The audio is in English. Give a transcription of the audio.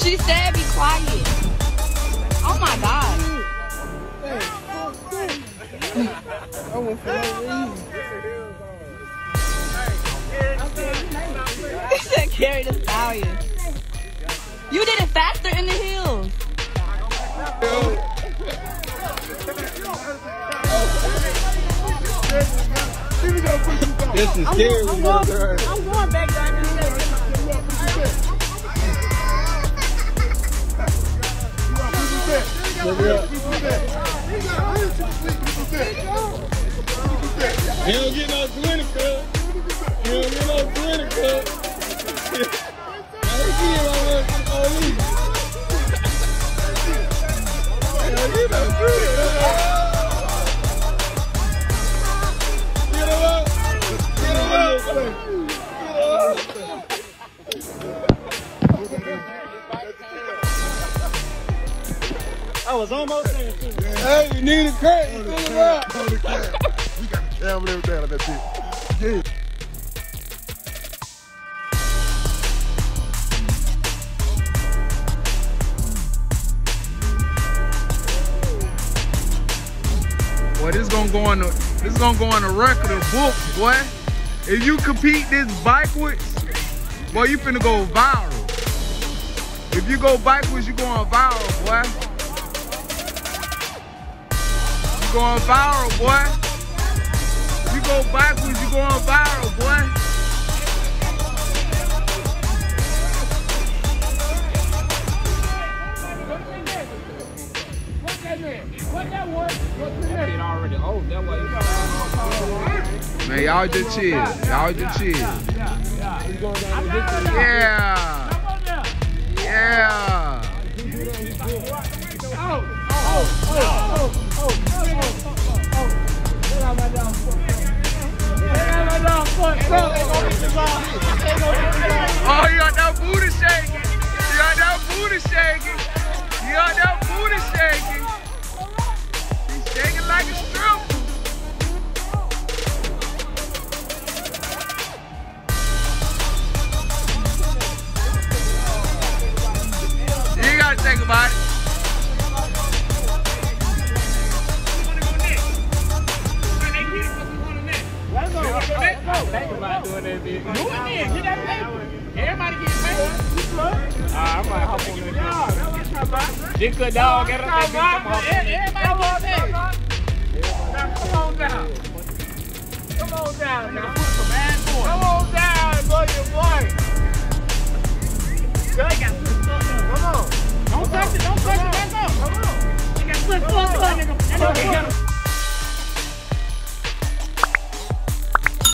She said be quiet. Oh my God. I went for no reason. He said carry the stallion. You did it faster in the hills. This is scary. I'm going back down this way. He don't get no 20 cup. He don't get no 20 cup. I ain't getting my money from the police. He don't get no 20 cup. Get him up. Get him up. I was almost there too. Hey, we need a crack. Pull him out. We got the camera and everything like that bitch. Yeah. Boy, this gonna go on the record of books, boy. If you compete this backwards, boy, you finna go viral. If you go backwards, you going viral, boy. You going viral, boy. If you go backwards, you going viral, boy. Man, y'all just chill. Y'all just chill. Yeah. Yeah. Oh, you got that booty shaking. You got that booty shaking. You got that booty shaking. He's shaking like a stripper. You gotta think about it. Think about doing that bitch. Do it then. Get that paper. Everybody get paid. I might hop on that. This good dog. Get up that bitch. Everybody get paid. Now, come on down. Come on down now.